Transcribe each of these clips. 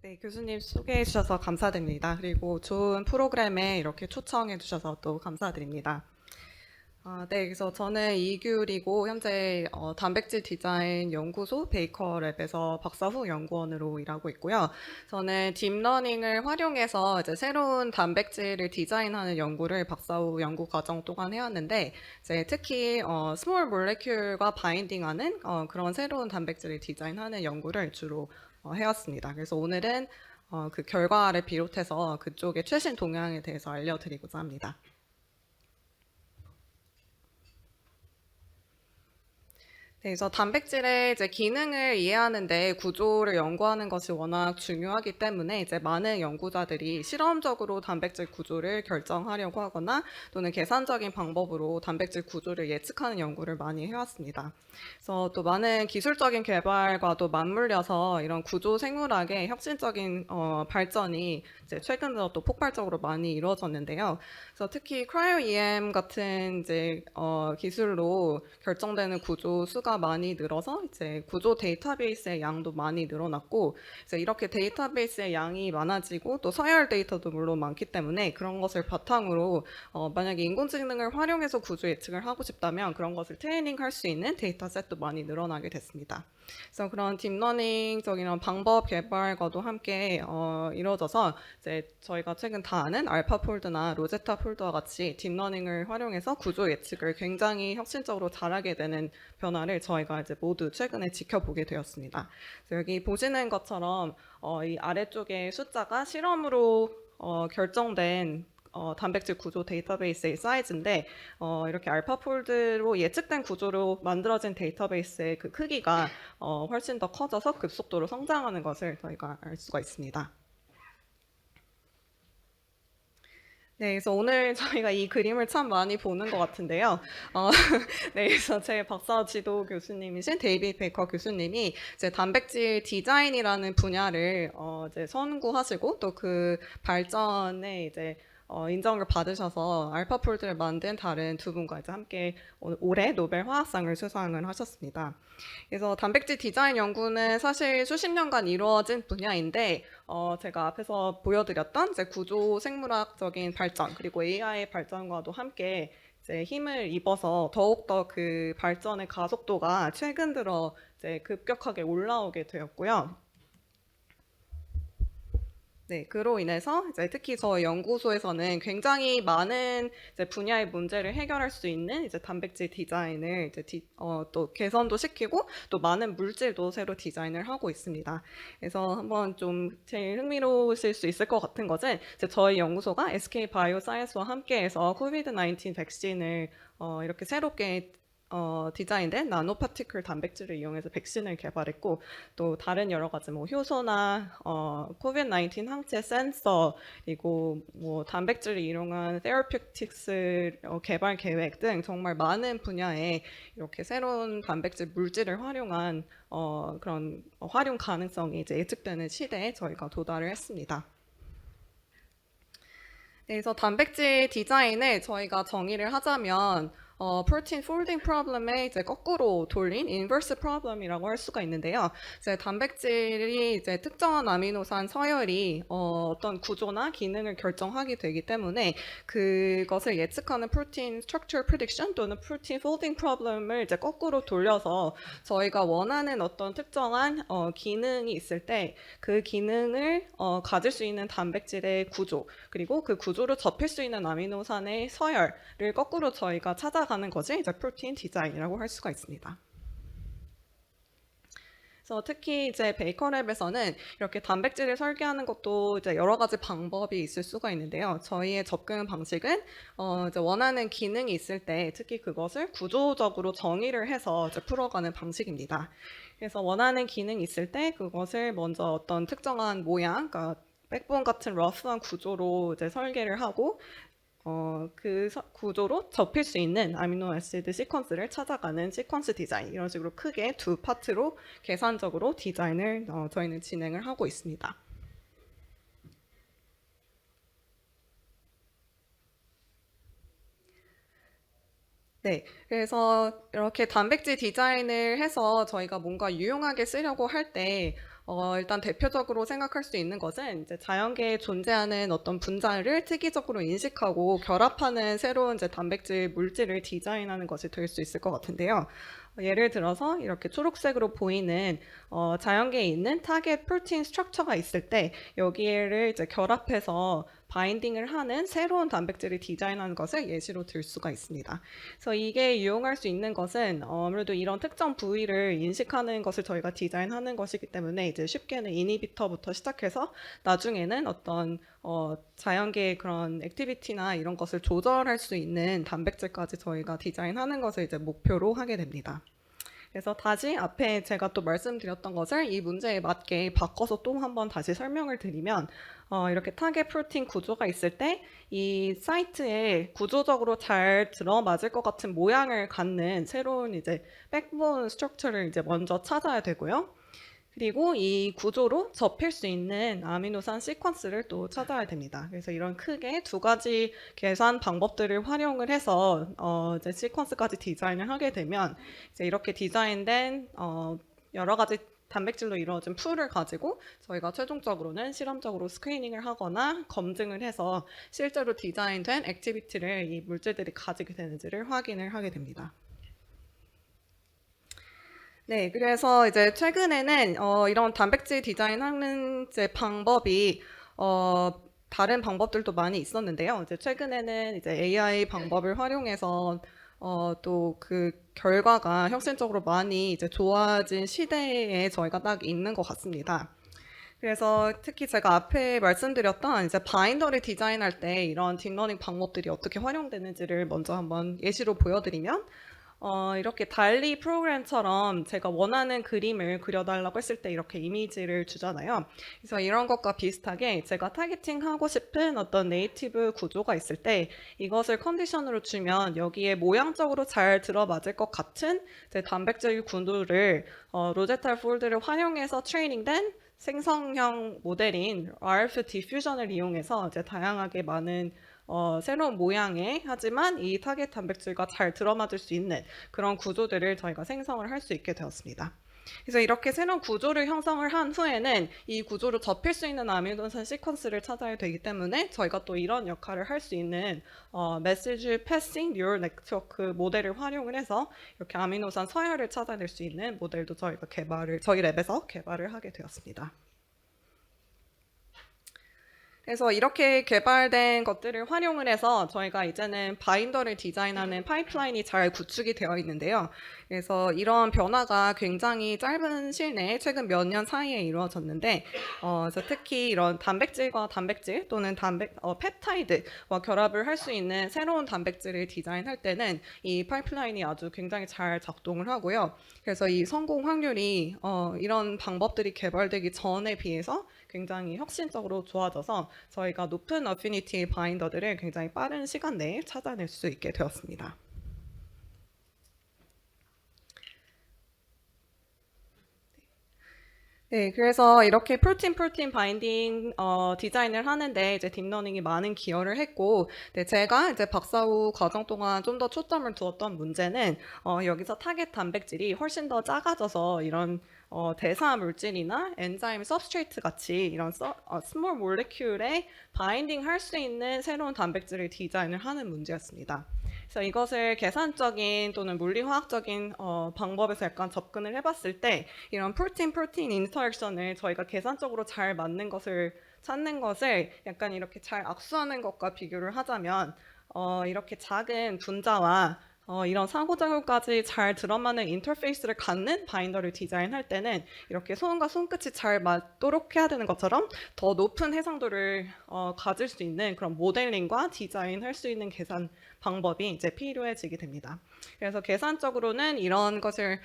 네, 교수님 소개해 주셔서 감사드립니다. 그리고 좋은 프로그램에 이렇게 초청해 주셔서 또 감사드립니다. 네, 그래서 저는 이규리고 현재 단백질 디자인 연구소 베이커랩에서 박사 후 연구원으로 일하고 있고요. 저는 딥러닝을 활용해서 이제 새로운 단백질을 디자인하는 연구를 박사 후 연구 과정 동안 해왔는데, 이제 특히 스몰 몰레큘과 바인딩하는 그런 새로운 단백질을 디자인하는 연구를 주로 해왔습니다. 그래서 오늘은 그 결과를 비롯해서 그쪽의 최신 동향에 대해서 알려드리고자 합니다. 네, 그래서 단백질의 이제 기능을 이해하는데 구조를 연구하는 것이 워낙 중요하기 때문에 이제 많은 연구자들이 실험적으로 단백질 구조를 결정하려고 하거나 또는 계산적인 방법으로 단백질 구조를 예측하는 연구를 많이 해왔습니다. 그래서 또 많은 기술적인 개발과도 맞물려서 이런 구조 생물학의 혁신적인 발전이 이제 최근 들어 또 폭발적으로 많이 이루어졌는데요. 그래서 특히 크라이오 EM 같은 이제 기술로 결정되는 구조 수가 많이 늘어서 이제 구조 데이터베이스의 양도 많이 늘어났고, 이제 이렇게 데이터베이스의 양이 많아지고 또 서열 데이터도 물론 많기 때문에 그런 것을 바탕으로 만약에 인工智能을 활용해서 구조 예측을 하고 싶다면 그런 것을 트레이닝할 수 있는 데이터셋도 많이 늘어나게 됐습니다. 그래서 그런 딥러닝적인 방법 개발과도 함께 이루어져서 이제 저희가 최근 다 아는 알파폴드나 로제타 폴드와 같이 딥러닝을 활용해서 구조 예측을 굉장히 혁신적으로 잘하게 되는 변화를 저희가 이제 모두 최근에 지켜보게 되었습니다. 여기 보시는 것처럼 이 아래쪽에 숫자가 실험으로 결정된 단백질 구조 데이터베이스의 사이즈인데 이렇게 알파폴드로 예측된 구조로 만들어진 데이터베이스의 그 크기가 훨씬 더 커져서 급속도로 성장하는 것을 저희가 알 수가 있습니다. 네, 그래서 오늘 저희가 이 그림을 참 많이 보는 것 같은데요. 네, 그래서 제 박사 지도 교수님이신 데이빗 베이커 교수님이 이제 단백질 디자인이라는 분야를 이제 선구하시고 또 그 발전에 이제 인정을 받으셔서 알파폴드를 만든 다른 두 분과 이제 함께 올해 노벨 화학상을 수상을 하셨습니다. 그래서 단백질 디자인 연구는 사실 수십 년간 이루어진 분야인데 제가 앞에서 보여드렸던 이제 구조 생물학적인 발전 그리고 AI 발전과도 함께 이제 힘을 입어서 더욱더 그 발전의 가속도가 최근 들어 이제 급격하게 올라오게 되었고요. 네, 그로 인해서 이제 특히 저희 연구소에서는 굉장히 많은 이제 분야의 문제를 해결할 수 있는 이제 단백질 디자인을 이제 또 개선도 시키고 또 많은 물질도 새로 디자인을 하고 있습니다. 그래서 한번 좀 제일 흥미로우실 수 있을 것 같은 것은 이제 저희 연구소가 SK 바이오사이언스와 함께해서 코비드-19 백신을 이렇게 새롭게 디자인된 나노파티클 단백질을 이용해서 백신을 개발했고 또 다른 여러 가지 뭐 효소나 코비드-19 항체 센서 그리고 뭐 단백질을 이용한 테라피틱스 개발 계획 등 정말 많은 분야에 이렇게 새로운 단백질 물질을 활용한 그런 활용 가능성이 이제 예측되는 시대에 저희가 도달을 했습니다. 네, 그래서 단백질 디자인을 저희가 정의를 하자면 protein folding problem에 이제 거꾸로 돌린 inverse problem이라고 할 수가 있는데요. 이제 단백질이 이제 특정한 아미노산 서열이 어떤 구조나 기능을 결정하게 되기 때문에 그것을 예측하는 protein structure prediction 또는 protein folding problem을 이제 거꾸로 돌려서 저희가 원하는 어떤 특정한 기능이 있을 때 그 기능을 가질 수 있는 단백질의 구조 그리고 그 구조로 접힐 수 있는 아미노산의 서열을 거꾸로 저희가 찾아가는 것이 이제 프로테인 디자인이라고 할 수가 있습니다. 그래서 특히 이제 베이커랩에서는 이렇게 단백질을 설계하는 것도 이제 여러 가지 방법이 있을 수가 있는데요. 저희의 접근 방식은 이제 원하는 기능이 있을 때 특히 그것을 구조적으로 정의를 해서 이제 풀어가는 방식입니다. 그래서 원하는 기능이 있을 때 그것을 먼저 어떤 특정한 모양, 그러니까 백본 같은 러프한 구조로 이제 설계를 하고 그 구조로 접힐 수 있는 아미노 애시드 시퀀스를 찾아가는 시퀀스 디자인 이런 식으로 크게 두 파트로 계산적으로 디자인을 저희는 진행을 하고 있습니다. 네, 그래서 이렇게 단백질 디자인을 해서 저희가 뭔가 유용하게 쓰려고 할 때 일단 대표적으로 생각할 수 있는 것은 이제 자연계에 존재하는 어떤 분자를 특이적으로 인식하고 결합하는 새로운 이제 단백질 물질을 디자인하는 것이 될 수 있을 것 같은데요. 예를 들어서 이렇게 초록색으로 보이는 자연계에 있는 타겟 프로틴 스트럭처가 있을 때 여기를 이제 결합해서 바인딩을 하는 새로운 단백질을 디자인하는 것을 예시로 들 수가 있습니다. 그래서 이게 이용할 수 있는 것은 아무래도 이런 특정 부위를 인식하는 것을 저희가 디자인하는 것이기 때문에 이제 쉽게는 이니비터부터 시작해서 나중에는 어떤 자연계의 그런 액티비티나 이런 것을 조절할 수 있는 단백질까지 저희가 디자인하는 것을 이제 목표로 하게 됩니다. 그래서 다시 앞에 제가 또 말씀드렸던 것을 이 문제에 맞게 바꿔서 또 한번 다시 설명을 드리면 이렇게 타겟 프로틴 구조가 있을 때 이 사이트에 구조적으로 잘 들어맞을 것 같은 모양을 갖는 새로운 이제 백본 스트럭처를 이제 먼저 찾아야 되고요. 그리고 이 구조로 접힐 수 있는 아미노산 시퀀스를 또 찾아야 됩니다. 그래서 이런 크게 두 가지 계산 방법들을 활용을 해서 이제 시퀀스까지 디자인을 하게 되면 이제 이렇게 디자인된 여러 가지 단백질로 이루어진 풀을 가지고 저희가 최종적으로는 실험적으로 스크리닝을 하거나 검증을 해서 실제로 디자인된 액티비티를 이 물질들이 가지게 되는지를 확인을 하게 됩니다. 네, 그래서 이제 최근에는 이런 단백질 디자인하는 이제 방법이 다른 방법들도 많이 있었는데요. 이제 최근에는 이제 AI 방법을 활용해서 또 그 결과가 혁신적으로 많이 이제 좋아진 시대에 저희가 딱 있는 것 같습니다. 그래서 특히 제가 앞에 말씀드렸던 이제 바인더를 디자인할 때 이런 딥러닝 방법들이 어떻게 활용되는지를 먼저 한번 예시로 보여드리면 이렇게 달리 프로그램처럼 제가 원하는 그림을 그려달라고 했을 때 이렇게 이미지를 주잖아요. 그래서 이런 것과 비슷하게 제가 타겟팅하고 싶은 어떤 네이티브 구조가 있을 때 이것을 컨디션으로 주면 여기에 모양적으로 잘 들어맞을 것 같은 제 단백질 구도를 로제타 폴드를 활용해서 트레이닝된 생성형 모델인 RF 디퓨전을 이용해서 이제 다양하게 많은 새로운 모양의 하지만 이 타겟 단백질과 잘 들어맞을 수 있는 그런 구조들을 저희가 생성을 할 수 있게 되었습니다. 그래서 이렇게 새로운 구조를 형성을 한 후에는 이 구조로 접힐 수 있는 아미노산 시퀀스를 찾아야 되기 때문에 저희가 또 이런 역할을 할 수 있는 메시지 패싱 뉴럴 네트워크 모델을 활용을 해서 이렇게 아미노산 서열을 찾아낼 수 있는 모델도 저희 랩에서 개발을 하게 되었습니다. 그래서 이렇게 개발된 것들을 활용을 해서 저희가 이제는 바인더를 디자인하는 파이프라인이 잘 구축이 되어 있는데요. 그래서 이런 변화가 굉장히 짧은 시일 내에 최근 몇 년 사이에 이루어졌는데 그래서 특히 이런 단백질과 단백질 또는 펩타이드와 결합을 할 수 있는 새로운 단백질을 디자인할 때는 이 파이프라인이 아주 굉장히 잘 작동을 하고요. 그래서 이 성공 확률이 이런 방법들이 개발되기 전에 비해서 굉장히 혁신적으로 좋아져서 저희가 높은 어피니티 바인더들을 굉장히 빠른 시간 내에 찾아낼 수 있게 되었습니다. 네, 그래서 이렇게 프로틴 바인딩 디자인을 하는데 이제 딥러닝이 많은 기여를 했고, 네, 제가 이제 박사 후 과정 동안 좀 더 초점을 두었던 문제는 여기서 타겟 단백질이 훨씬 더 작아져서 이런 대사 물질이나 엔자임 서브스트레이트 같이 이런 스몰 몰레큘에 바인딩 할 수 있는 새로운 단백질을 디자인을 하는 문제였습니다. 그래서 이것을 계산적인 또는 물리화학적인 방법에서 약간 접근을 해봤을 때 이런 프로틴 인터랙션을 저희가 계산적으로 잘 맞는 것을 찾는 것을 약간 이렇게 잘 악수하는 것과 비교를 하자면 이렇게 작은 분자와 이런 상호작용까지 잘 들어맞는 인터페이스를 갖는 바인더를 디자인할 때는 이렇게 손과 손끝이 잘 맞도록 해야 되는 것처럼 더 높은 해상도를 가질 수 있는 그런 모델링과 디자인할 수 있는 계산 방법이 이제 필요해지게 됩니다. 그래서 계산적으로는 이런 것을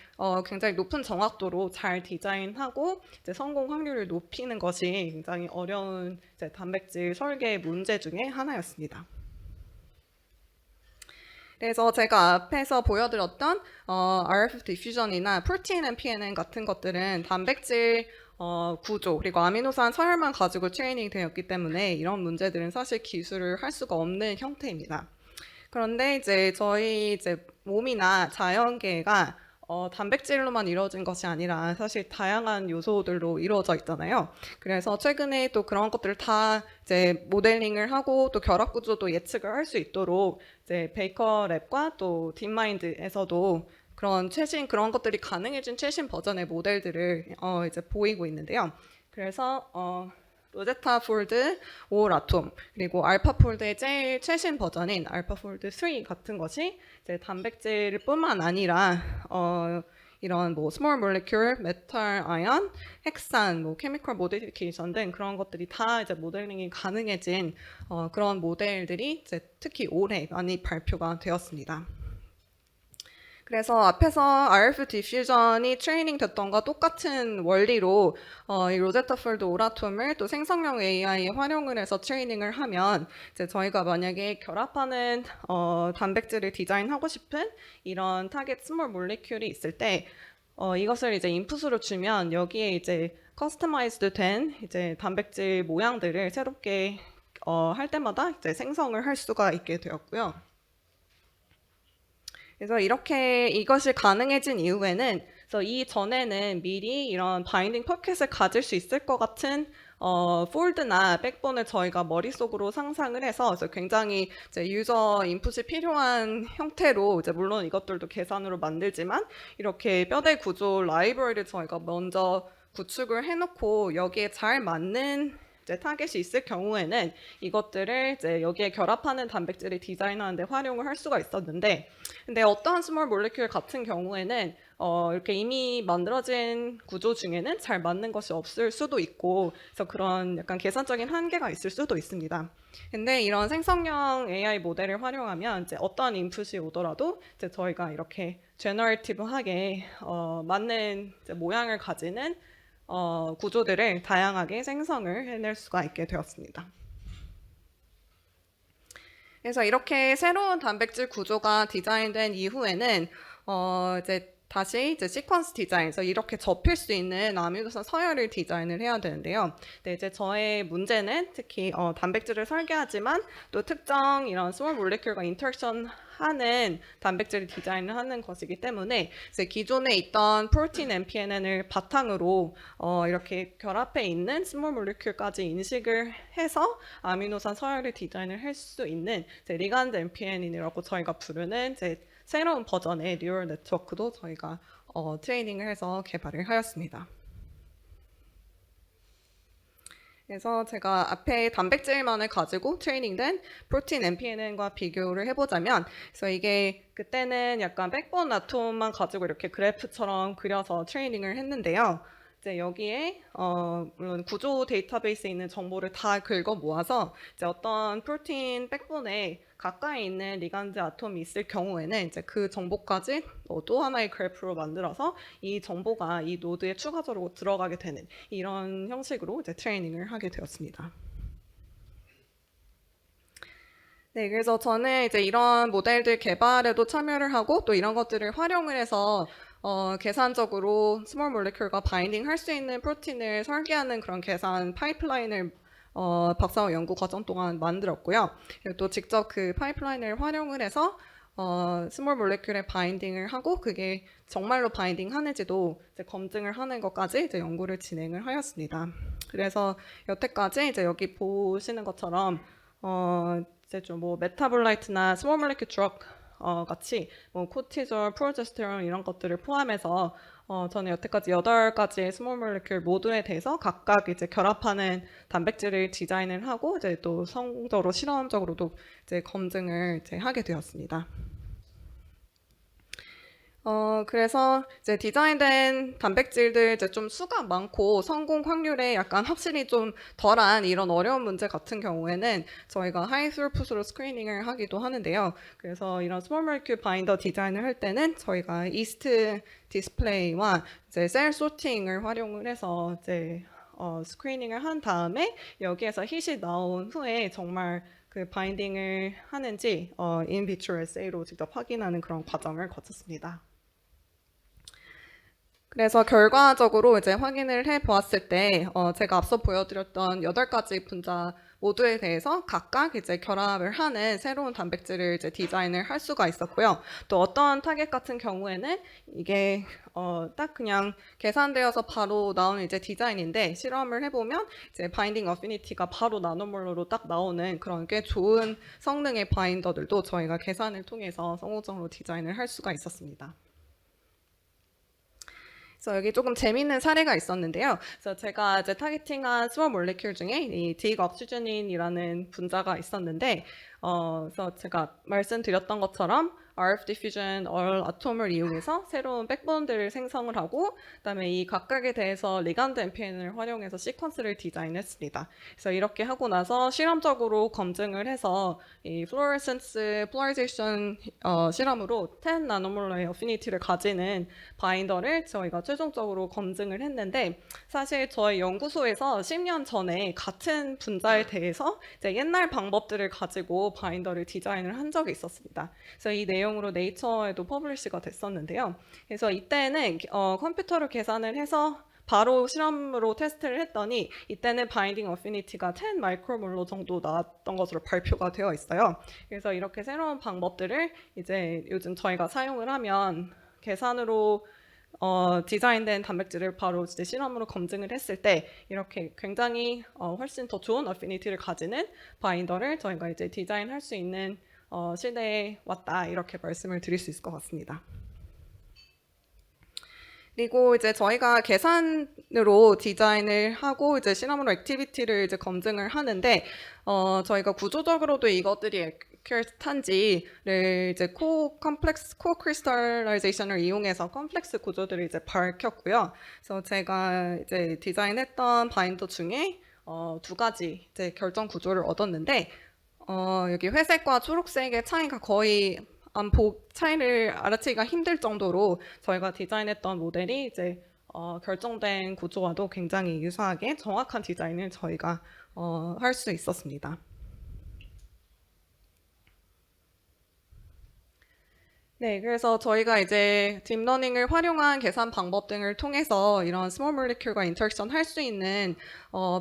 굉장히 높은 정확도로 잘 디자인하고 이제 성공 확률을 높이는 것이 굉장히 어려운 이제 단백질 설계 문제 중에 하나였습니다. 그래서 제가 앞에서 보여드렸던 RF 디퓨전이나 프로틴 PNN 같은 것들은 단백질 구조 그리고 아미노산 서열만 가지고 트레이닝 되었기 때문에 이런 문제들은 사실 기술을 할 수가 없는 형태입니다. 그런데 이제 저희 이제 몸이나 자연계가 단백질로만 이루어진 것이 아니라 사실 다양한 요소들로 이루어져 있잖아요. 그래서 최근에 또 그런 것들을 다 이제 모델링을 하고 또 결합 구조도 예측을 할 수 있도록 이제 베이커 랩과 또 딥마인드에서도 그런 것들이 가능해진 최신 버전의 모델들을 이제 보이고 있는데요. 그래서 로제타 폴드 5 아톰 그리고 알파 폴드의 제일 최신 버전인 알파 폴드 3 같은 것이 이제 단백질뿐만 아니라 이런 뭐 스몰 몰레큘, 메탈 아이언, 핵산, 뭐 케미컬 모디피케이션 등 그런 것들이 다 이제 모델링이 가능해진 그런 모델들이 이제 특히 올해 많이 발표가 되었습니다. 그래서 앞에서 RF 디퓨전이 트레이닝 됐던 것과 똑같은 원리로 이 로제타 폴드 오라톰을 또 생성형 AI에 활용을 해서 트레이닝을 하면 이제 저희가 만약에 결합하는 단백질을 디자인하고 싶은 이런 타겟 스몰 몰레큘이 있을 때 이것을 이제 인풋으로 주면 여기에 이제 커스터마이즈드 된 이제 단백질 모양들을 새롭게 할 때마다 이제 생성을 할 수가 있게 되었고요. 그래서 이렇게 이것이 가능해진 이후에는 그래서 이전에는 미리 이런 바인딩 포켓을 가질 수 있을 것 같은 폴드나 백본을 저희가 머릿속으로 상상을 해서 그래서 굉장히 이제 유저 인풋이 필요한 형태로 이제 물론 이것들도 계산으로 만들지만 이렇게 뼈대 구조 라이브러리를 저희가 먼저 구축을 해놓고 여기에 잘 맞는 이제 타겟이 있을 경우에는 이것들을 이제 여기에 결합하는 단백질을 디자인하는데 활용을 할 수가 있었는데, 근데 어떠한 스몰 몰레큘 같은 경우에는 이렇게 이미 만들어진 구조 중에는 잘 맞는 것이 없을 수도 있고, 그래서 그런 약간 계산적인 한계가 있을 수도 있습니다. 근데 이런 생성형 AI 모델을 활용하면 이제 어떠한 인풋이 오더라도 이제 저희가 이렇게 제너레이티브하게 맞는 이제 모양을 가지는 구조들을 다양하게 생성을 해낼 수가 있게 되었습니다. 그래서 이렇게 새로운 단백질 구조가 디자인된 이후에는 이제 다시 이제 시퀀스 디자인에서 이렇게 접힐 수 있는 아미노산 서열을 디자인을 해야 되는데요. 근데 이제 저의 문제는 특히 단백질을 설계하지만 또 특정 이런 스몰 몰레큘과 인터랙션 하는 단백질을 디자인을 하는 것이기 때문에 이제 기존에 있던 프로틴 MPNN을 바탕으로 이렇게 결합해 있는 스몰 몰레큘까지 인식을 해서 아미노산 서열을 디자인을 할 수 있는 이제 리간드 MPNN이라고 저희가 부르는 이제 새로운 버전의 뉴럴 네트워크도 저희가 트레이닝을 해서 개발을 하였습니다. 그래서 제가 앞에 단백질만을 가지고 트레이닝된 프로틴 MPNN과 비교를 해보자면, 그래서 이게 그때는 약간 백본 아톰만 가지고 이렇게 그래프처럼 그려서 트레이닝을 했는데요. 이제 여기에 물론 구조 데이터베이스에 있는 정보를 다 긁어 모아서 이제 어떤 프로틴 백본에 가까이 있는 리간드 아톰이 있을 경우에는 이제 그 정보까지 또 하나의 그래프로 만들어서 이 정보가 이 노드에 추가적으로 들어가게 되는 이런 형식으로 이제 트레이닝을 하게 되었습니다. 네, 그래서 저는 이제 이런 모델들 개발에도 참여를 하고 또 이런 것들을 활용을 해서 계산적으로 스몰 몰레큘과 바인딩 할 수 있는 프로틴을 설계하는 그런 계산 파이프라인을 박사후 연구 과정 동안 만들었고요. 그리고 또 직접 그 파이프라인을 활용을 해서 스몰 몰레큘에 바인딩을 하고 그게 정말로 바인딩 하는지도 이제 검증을 하는 것까지 이제 연구를 진행을 하였습니다. 그래서 여태까지 이제 여기 보시는 것처럼 이제 좀 뭐 메타볼라이트나 스몰 몰레큘 드럭 같이 뭐 코티졸, 프로제스테론 이런 것들을 포함해서 저는 여태까지 8가지의 스몰 몰레큘 모두에 대해서 각각 이제 결합하는 단백질을 디자인을 하고 이제 또 성적으로 실험적으로도 이제 검증을 이제 하게 되었습니다. 그래서 이제 디자인된 단백질들 이제 좀 수가 많고 성공 확률에 약간 확실히 좀 덜한 이런 어려운 문제 같은 경우에는 저희가 하이 스루풋으로 스크리닝을 하기도 하는데요. 그래서 이런 스몰 몰레큘 바인더 디자인을 할 때는 저희가 이스트 디스플레이와 이제 셀 소팅을 활용을 해서 이제 스크리닝을 한 다음에 여기에서 hit이 나온 후에 정말 그 바인딩을 하는지 인비트로 에세이로 직접 확인하는 그런 과정을 거쳤습니다. 그래서 결과적으로 이제 확인을 해 보았을 때, 제가 앞서 보여드렸던 8가지 분자 모두에 대해서 각각 이제 결합을 하는 새로운 단백질을 이제 디자인을 할 수가 있었고요. 또 어떤 타겟 같은 경우에는 이게 딱 그냥 계산되어서 바로 나오는 이제 디자인인데, 실험을 해보면 이제 바인딩 어피니티가 바로 나노몰로로 딱 나오는 그런 꽤 좋은 성능의 바인더들도 저희가 계산을 통해서 성우정으로 디자인을 할 수가 있었습니다. 그래서 여기 조금 재미있는 사례가 있었는데요. 그래서 제가 이제 타겟팅한 스몰 몰레큘 중에 이 디옥시주닌이라는 분자가 있었는데, 그래서 제가 말씀드렸던 것처럼 RF 디퓨전 all 아톰을 이용해서 새로운 백본들을 생성을 하고, 그다음에 이 각각에 대해서 리간드 NPN을 활용해서 시퀀스를 디자인했습니다. 그래서 이렇게 하고 나서 실험적으로 검증을 해서 이 플로레센스 폴라리제이션 실험으로 10 나노몰러의 어피니티를 가지는 바인더를 저희가 최종적으로 검증을 했는데, 사실 저희 연구소에서 10년 전에 같은 분자에 대해서 이제 옛날 방법들을 가지고 바인더를 디자인을 한 적이 있었습니다. 그래서 이 내용으로 네이처에도 퍼블리시가 됐었는데요. 그래서 이때는 컴퓨터로 계산을 해서 바로 실험으로 테스트를 했더니 이때는 바인딩 어피니티가 10 마이크로몰로 정도 나왔던 것으로 발표가 되어 있어요. 그래서 이렇게 새로운 방법들을 이제 요즘 저희가 사용을 하면 계산으로 디자인된 단백질을 바로 이제 실험으로 검증을 했을 때 이렇게 굉장히 훨씬 더 좋은 어피니티를 가지는 바인더를 저희가 이제 디자인할 수 있는 시대에 왔다, 이렇게 말씀을 드릴 수 있을 것 같습니다. 그리고 이제 저희가 계산으로 디자인을 하고 이제 실험으로 액티비티를 이제 검증을 하는데, 저희가 구조적으로도 이것들이 탄지를 이제 컴플렉스 크리스탈라이제이션을 이용해서 컴플렉스 구조들을 이제 밝혔고요. 그래서 제가 이제 디자인했던 바인더 중에 2가지 이제 결정 구조를 얻었는데, 여기 회색과 초록색의 차이가 거의 차이를 알아채기가 힘들 정도로 저희가 디자인했던 모델이 이제 결정된 구조와도 굉장히 유사하게 정확한 디자인을 저희가 할 수 있었습니다. 네, 그래서 저희가 이제 딥러닝을 활용한 계산 방법 등을 통해서 이런 스몰 몰레큘과 인터랙션 할 수 있는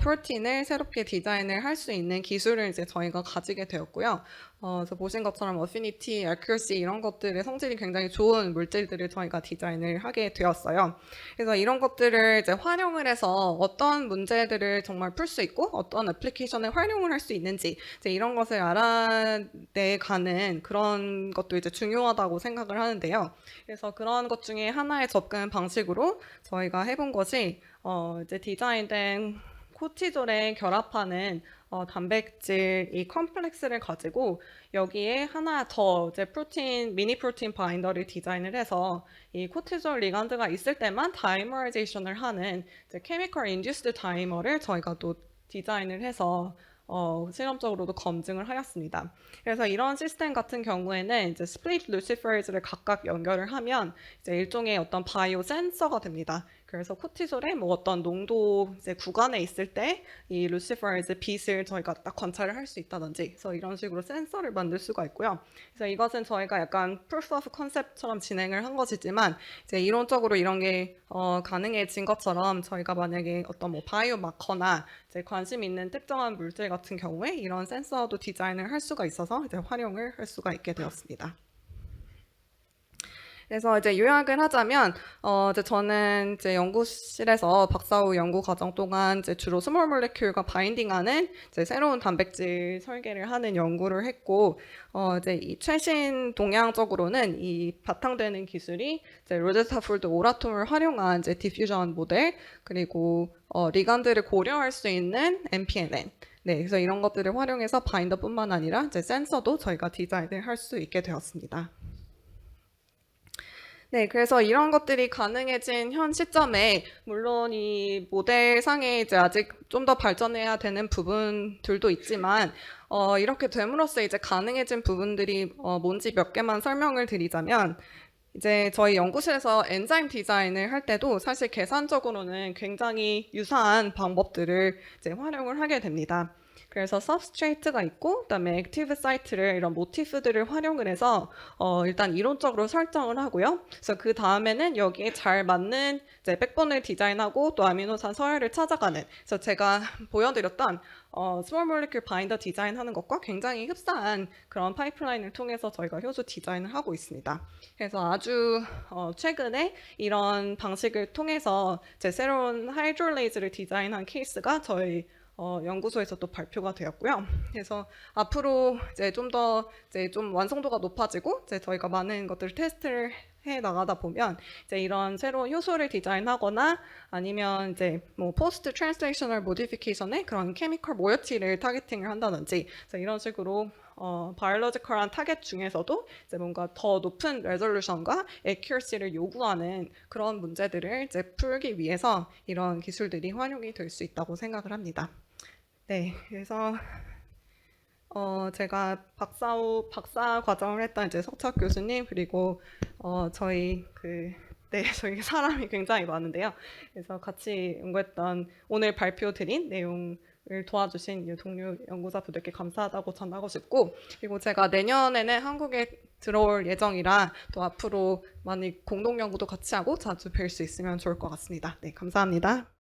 프로틴을 새롭게 디자인을 할 수 있는 기술을 이제 저희가 가지게 되었고요. 그래서 보신 것처럼 어피니티, accuracy 이런 것들의 성질이 굉장히 좋은 물질들을 저희가 디자인을 하게 되었어요. 그래서 이런 것들을 이제 활용을 해서 어떤 문제들을 정말 풀 수 있고 어떤 애플리케이션을 활용을 할 수 있는지 이제 이런 것을 알아내가는 그런 것도 이제 중요하다고 생각을 하는데요. 그래서 그런 것 중에 하나의 접근 방식으로 저희가 해본 것이 이제 디자인된 코티졸에 결합하는 단백질 이 컴플렉스를 가지고 여기에 하나 더 이제 미니 프로틴 바인더를 디자인을 해서 이 코티졸 리간드가 있을 때만 다이머라이제이션을 하는 이제 케미컬 인듀스드 다이머를 저희가 또 디자인을 해서 실험적으로도 검증을 하였습니다. 그래서 이런 시스템 같은 경우에는 이제 스플릿 루시퍼즈를 각각 연결을 하면 이제 일종의 어떤 바이오 센서가 됩니다. 그래서 코티졸의 뭐 어떤 농도 이제 구간에 있을 때 이 루시퍼즈 빛을 저희가 딱 관찰을 할 수 있다든지, 그래서 이런 식으로 센서를 만들 수가 있고요. 그래서 이것은 저희가 약간 proof of concept처럼 진행을 한 것이지만 이제 이론적으로 이런 게 가능해진 것처럼 저희가 만약에 어떤 뭐 바이오 마커나 이제 관심 있는 특정한 물질 같은 경우에 이런 센서도 디자인을 할 수가 있어서 이제 활용을 할 수가 있게 되었습니다. 그래서 이제 요약을 하자면, 이제 저는 이제 연구실에서 박사후 연구 과정 동안 이제 주로 스몰 몰레큘과 바인딩하는 이제 새로운 단백질 설계를 하는 연구를 했고, 이제 이 최신 동향적으로는 이 바탕되는 기술이 이제 로제스타폴드 오라톰을 활용한 이제 디퓨전 모델, 그리고 리간드를 고려할 수 있는 MPNN. 네, 그래서 이런 것들을 활용해서 바인더뿐만 아니라 이제 센서도 저희가 디자인을 할 수 있게 되었습니다. 네, 그래서 이런 것들이 가능해진 현 시점에 물론 이 모델상에 이제 아직 좀 더 발전해야 되는 부분들도 있지만 이렇게 됨으로써 이제 가능해진 부분들이 뭔지 몇 개만 설명을 드리자면, 이제 저희 연구실에서 엔자임 디자인을 할 때도 사실 계산적으로는 굉장히 유사한 방법들을 이제 활용을 하게 됩니다. 그래서 substrate가 있고 그다음에 active site를 이런 모티프들을 활용을 해서 일단 이론적으로 설정을 하고요. 그래서 그 다음에는 여기에 잘 맞는 이제 백본을 디자인하고 또 아미노산 서열을 찾아가는. 그래서 제가 보여드렸던 스몰 몰리큘 바인더 디자인하는 것과 굉장히 흡사한 그런 파이프라인을 통해서 저희가 효소 디자인을 하고 있습니다. 그래서 아주 최근에 이런 방식을 통해서 제 새로운 하이드롤레이즈를 디자인한 케이스가 저희 연구소에서 또 발표가 되었고요. 그래서 앞으로 이제 좀 더 이제 좀 완성도가 높아지고 이제 저희가 많은 것들을 테스트를 해 나가다 보면 이제 이런 새로운 효소를 디자인하거나 아니면 이제 뭐 포스트 트랜슬레이셔널 모디피케이션의 그런 케미컬 모이어티를 타겟팅을 한다든지 그래서 이런 식으로 바이올로지컬한 타겟 중에서도 이제 뭔가 더 높은 레졸루션과 애큐러시를 요구하는 그런 문제들을 이제 풀기 위해서 이런 기술들이 활용이 될 수 있다고 생각을 합니다. 네, 그래서 제가 박사 과정을 했던 이제 석탁 교수님 그리고 저희 저희 사람이 굉장히 많은데요. 그래서 같이 연구했던 오늘 발표 드린 내용을 도와주신 동료 연구자분들께 감사하다고 전하고 싶고 그리고 제가 내년에는 한국에 들어올 예정이라 또 앞으로 많이 공동 연구도 같이 하고 자주 뵐 수 있으면 좋을 것 같습니다. 네, 감사합니다.